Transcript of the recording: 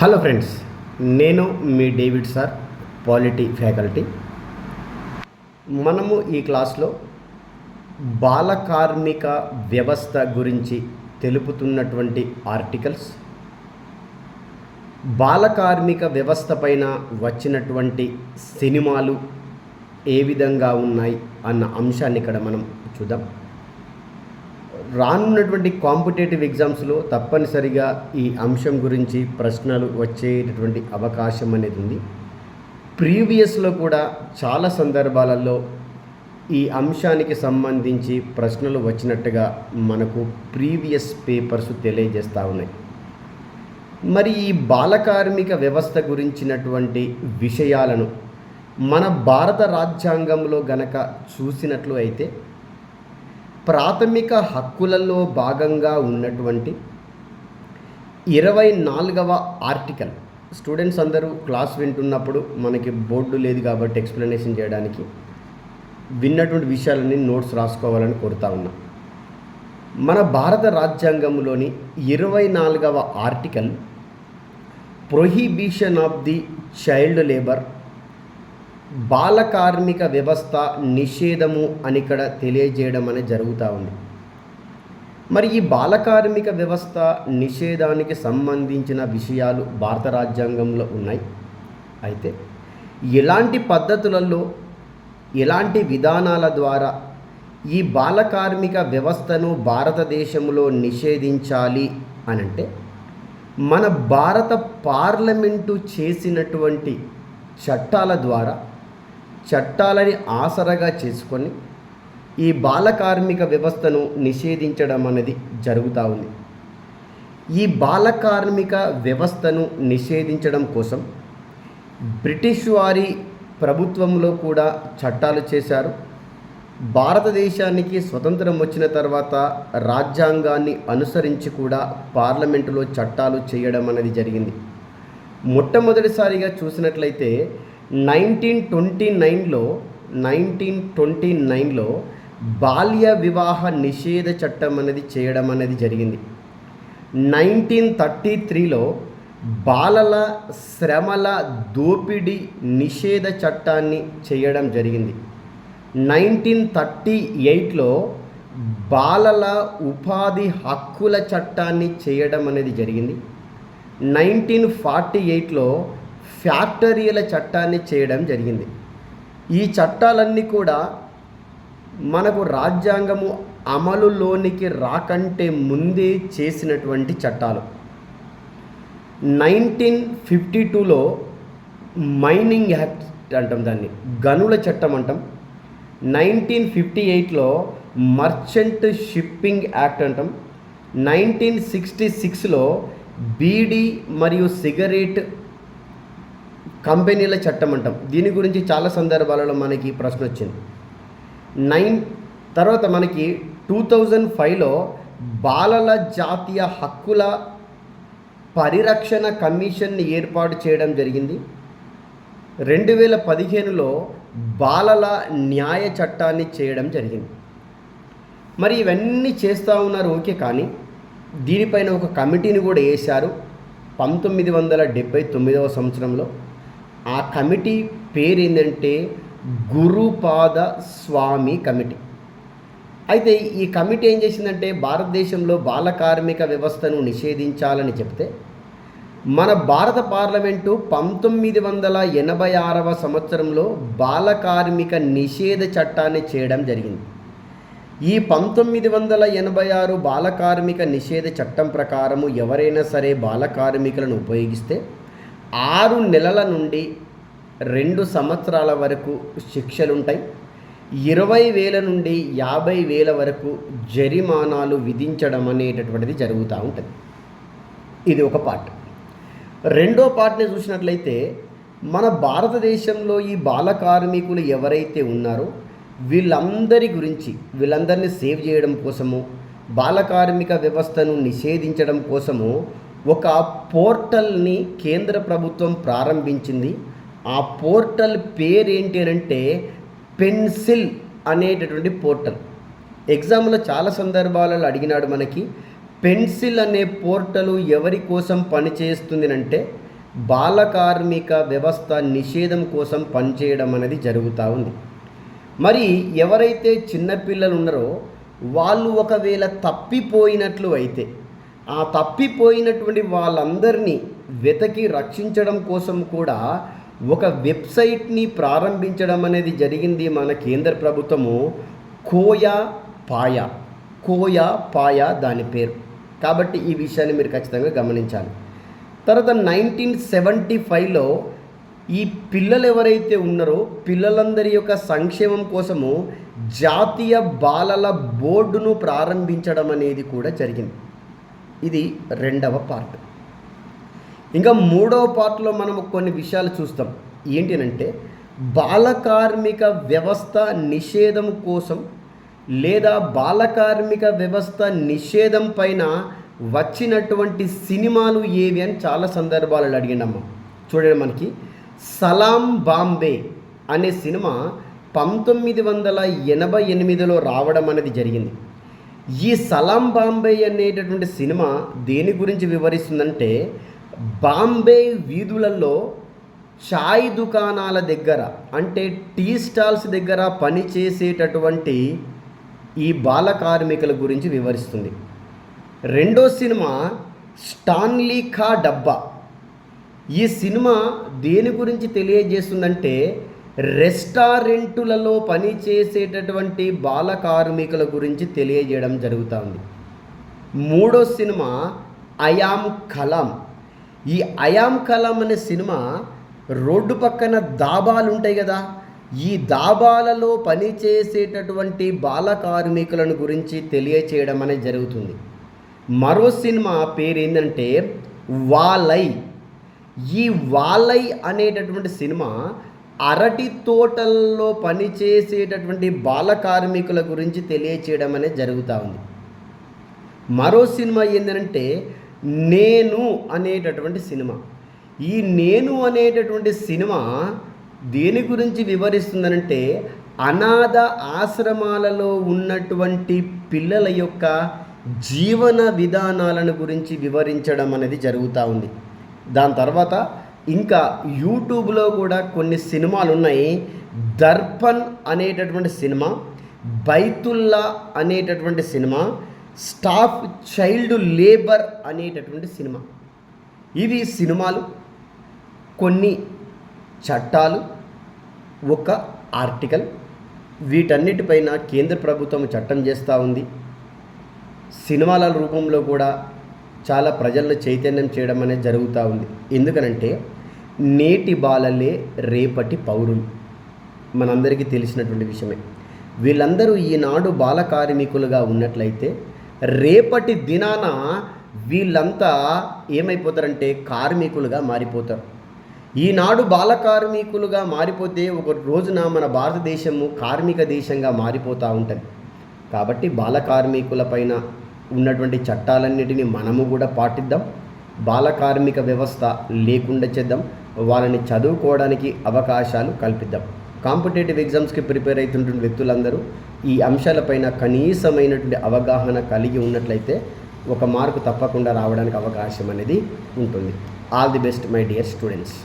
Hello friends, నేను మీ David sir, polity faculty. మనము ఈ క్లాస్లో బాల కార్మిక వ్యవస్థ గురించి తెలుపుతున్నటువంటి ఆర్టికల్స్, బాల కార్మిక వ్యవస్థ పైన వచ్చినటువంటి సినిమాలు ఏ విధంగా ఉన్నాయి అన్న అంశాన్ని ఇక్కడ మనం చూద్దాం. రానున్నటువంటి కాంపిటేటివ్ ఎగ్జామ్స్లో తప్పనిసరిగా ఈ అంశం గురించి ప్రశ్నలు వచ్చేటటువంటి అవకాశం అనేది ఉంది. ప్రీవియస్లో కూడా చాలా సందర్భాలలో ఈ అంశానికి సంబంధించి ప్రశ్నలు వచ్చినట్టుగా మనకు ప్రీవియస్ పేపర్స్ తెలియజేస్తూ ఉన్నాయి. మరి ఈ బాలకార్మిక వ్యవస్థ గురించినటువంటి విషయాలను మన భారత రాజ్యాంగంలో గనక చూసినట్లు అయితే ప్రాథమిక హక్కులలో భాగంగా ఉన్నటువంటి 24వ ఆర్టికల్, స్టూడెంట్స్ అందరూ క్లాస్ వింటున్నప్పుడు మనకి బోర్డు లేదు కాబట్టి ఎక్స్ప్లెనేషన్ చేయడానికి విన్నటువంటి విషయాలని నోట్స్ రాసుకోవాలని కోరుతా ఉన్నా. మన భారత రాజ్యాంగంలోని 24వ article prohibition of the child labour, బాల కార్మిక వ్యవస్థ నిషేధము అని ఇక్కడ తెలియజేయడం అనేది జరుగుతూ ఉంది. మరి ఈ బాల కార్మిక వ్యవస్థ నిషేధానికి సంబంధించిన విషయాలు భారత రాజ్యాంగంలో ఉన్నాయి. అయితే ఎలాంటి పద్ధతులలో, ఎలాంటి విధానాల ద్వారా ఈ బాల కార్మిక వ్యవస్థను భారతదేశంలో నిషేధించాలి అనంటే మన భారత పార్లమెంటు చేసినటువంటి చట్టాల ద్వారా, చట్టాలని ఆసరగా చేసుకొని ఈ బాల కార్మిక వ్యవస్థను నిషేధించడం అనేది జరుగుతూ ఉంది. ఈ బాల కార్మిక వ్యవస్థను నిషేధించడం కోసం బ్రిటిష్ వారి ప్రభుత్వంలో కూడా చట్టాలు చేశారు. భారతదేశానికి స్వతంత్రం వచ్చిన తర్వాత రాజ్యాంగాన్ని అనుసరించి కూడా పార్లమెంటులో చట్టాలు చేయడం అనేది జరిగింది. మొట్టమొదటిసారిగా చూసినట్లయితే 1929లో బాల్య వివాహ నిషేధ చట్టం అనేది చేయడం అనేది జరిగింది. 1933లో బాలల శ్రమల దోపిడీ నిషేధ చట్టాన్ని చేయడం జరిగింది. 1938లో బాలల ఉపాధి హక్కుల చట్టాన్ని చేయడం అనేది జరిగింది. 1948లో ఫ్యాక్టరీల చట్టాన్ని చేయడం జరిగింది. ఈ చట్టాలన్నీ కూడా మనకు రాజ్యాంగము అమలులోనికి రాకంటే ముందే చేసినటువంటి చట్టాలు. 1952లో మైనింగ్ యాక్ట్ అంటాం, దాన్ని గనుల చట్టం అంటాం. 1958లో మర్చెంట్ షిప్పింగ్ యాక్ట్ అంటాం. 1966లో బీడీ మరియు సిగరెట్ కంపెనీల చట్టం అంటాం. దీని గురించి చాలా సందర్భాలలో మనకి ప్రశ్న వచ్చింది. తర్వాత మనకి 2005లో బాలల జాతీయ హక్కుల పరిరక్షణ కమిషన్ని ఏర్పాటు చేయడం జరిగింది. 2015లో బాలల న్యాయ చట్టాన్ని చేయడం జరిగింది. మరి ఇవన్నీ చేస్తూ ఉన్నారు, ఓకే. కానీ దీనిపైన ఒక కమిటీని కూడా వేశారు 1979వ సంవత్సరంలో. ఆ కమిటీ పేరు ఏంటంటే గురుపాద స్వామి కమిటీ. అయితే ఈ కమిటీ ఏం చేసిందంటే భారతదేశంలో బాల కార్మిక వ్యవస్థను నిషేధించాలని చెప్తే మన భారత పార్లమెంటు 1986వ సంవత్సరంలో బాల కార్మిక నిషేధ చట్టాన్ని చేయడం జరిగింది. ఈ 1986 బాల కార్మిక నిషేధ చట్టం ప్రకారము ఎవరైనా సరే బాల కార్మికులను ఉపయోగిస్తే 6 నెలల నుండి 2 సంవత్సరాల వరకు శిక్షలుంటాయి. 20,000 నుండి 50,000 వరకు జరిమానాలు విధించడం అనేటటువంటిది జరుగుతూ ఉంటుంది. ఇది ఒక పార్ట్. రెండో పార్ట్ని చూసినట్లయితే మన భారతదేశంలో ఈ బాల కార్మికులు ఎవరైతే ఉన్నారో వీళ్ళందరినీ సేవ్ చేయడం కోసము, బాల కార్మిక వ్యవస్థను నిషేధించడం కోసము ఒక పోర్టల్ని కేంద్ర ప్రభుత్వం ప్రారంభించింది. ఆ పోర్టల్ పేరేంటి అంటే పెన్సిల్ అనేటటువంటి పోర్టల్. ఎగ్జామ్లో చాలా సందర్భాలలో అడిగినాడు మనకి, పెన్సిల్ అనే పోర్టల్ ఎవరి కోసం పనిచేస్తుంది అంటే బాల కార్మిక వ్యవస్థ నిషేధం కోసం పనిచేయడం అనేది జరుగుతూ ఉంది. మరి ఎవరైతే చిన్నపిల్లలు ఉన్నారో వాళ్ళు ఒకవేళ తప్పిపోయినట్లు అయితే ఆ తప్పిపోయినటువంటి వాళ్ళందరినీ వెతకి రక్షించడం కోసం కూడా ఒక వెబ్సైట్ని ప్రారంభించడం అనేది జరిగింది మన కేంద్ర ప్రభుత్వము. కోయా పాయ దాని పేరు. కాబట్టి ఈ విషయాన్ని మీరు ఖచ్చితంగా గమనించాలి. తర్వాత 1975లో ఈ పిల్లలు ఎవరైతే ఉన్నారో పిల్లలందరి యొక్క సంక్షేమం కోసము జాతీయ బాలల బోర్డును ప్రారంభించడం అనేది కూడా జరిగింది. ఇది 2వ పార్ట్. ఇంకా 3వ పార్ట్లో మనం కొన్ని విషయాలు చూస్తాం. ఏంటంటే బాల కార్మిక వ్యవస్థ నిషేధం కోసం లేదా బాల కార్మిక వ్యవస్థ నిషేధం పైన వచ్చినటువంటి సినిమాలు ఏవి అని చాలా సందర్భాలలో అడిగిండమ్మ. చూడండి, మనకి సలాం బాంబే అనే సినిమా 1988లో రావడం అనేది జరిగింది. ఈ సలాం బాంబే అనేటటువంటి సినిమా దేని గురించి వివరిస్తుందంటే బాంబే వీధులలో చాయ్ దుకాణాల దగ్గర అంటే టీ స్టాల్స్ దగ్గర పనిచేసేటటువంటి ఈ బాల కార్మికుల గురించి వివరిస్తుంది. 2వ సినిమా స్టాన్లీ కా డబ్బా. ఈ సినిమా దేని గురించి తెలియజేస్తుందంటే రెస్టారెంటులలో పనిచేసేటటువంటి బాల కార్మికుల గురించి తెలియజేయడం జరుగుతుంది. 3వ సినిమా అయామ్ కలాం. ఈ అయామ్ కలాం అనే సినిమా రోడ్డు పక్కన దాబాలు ఉంటాయి కదా, ఈ దాబాలలో పనిచేసేటటువంటి బాల కార్మికులను గురించి తెలియచేయడం అనేది జరుగుతుంది. మరో సినిమా పేరు ఏంటంటే వాలై. ఈ వాలై అనేటటువంటి సినిమా అరటి తోటల్లో పనిచేసేటటువంటి బాల కార్మికుల గురించి తెలియచేయడం అనేది జరుగుతూ ఉంది. మరో సినిమా ఏంటంటే నేను అనేటటువంటి సినిమా. ఈ నేను అనేటటువంటి సినిమా దేని గురించి వివరిస్తుందనంటే అనాథ ఆశ్రమాలలో ఉన్నటువంటి పిల్లల యొక్క జీవన విధానాలను గురించి వివరించడం అనేది జరుగుతూ ఉంది. దాని తర్వాత ఇంకా యూట్యూబ్లో కూడా కొన్ని సినిమాలు ఉన్నాయి. దర్పణ్ అనేటటువంటి సినిమా, బైతుల్లా అనేటటువంటి సినిమా, స్టాప్ చైల్డ్ లేబర్ అనేటటువంటి సినిమా. ఇవి సినిమాలు, కొన్ని చట్టాలు, ఒక ఆర్టికల్. వీటన్నిటిపైన కేంద్ర ప్రభుత్వం చట్టం చేస్తూ ఉంది. సినిమాల రూపంలో కూడా చాలా ప్రజలను చైతన్యం చేయడం అనేది జరుగుతూ ఉంది. ఎందుకనంటే నేటి బాలలే రేపటి పౌరులు, మనందరికీ తెలిసినటువంటి విషయమే. వీళ్ళందరూ ఈనాడు బాల కార్మికులుగా ఉన్నట్లయితే రేపటి దినాన వీళ్ళంతా ఏమైపోతారంటే కార్మికులుగా మారిపోతారు. ఈనాడు బాల కార్మికులుగా మారిపోతే ఒక రోజున మన భారతదేశము కార్మిక దేశంగా మారిపోతూ ఉంటుంది. కాబట్టి బాల కార్మికుల పైన ఉన్నటువంటి చట్టాలన్నిటినీ మనము కూడా పాటిద్దాం. బాల కార్మిక వ్యవస్థ లేకుండా చేద్దాం. వాళ్ళని చదువుకోవడానికి అవకాశాలు కల్పిద్దాం. కాంపిటేటివ్ ఎగ్జామ్స్కి ప్రిపేర్ అవుతున్న వ్యక్తులందరూ ఈ అంశాలపైన కనీసమైనటువంటి అవగాహన కలిగి ఉన్నట్లయితే ఒక మార్కు తప్పకుండా రావడానికి అవకాశం అనేది ఉంటుంది. All the best my dear students.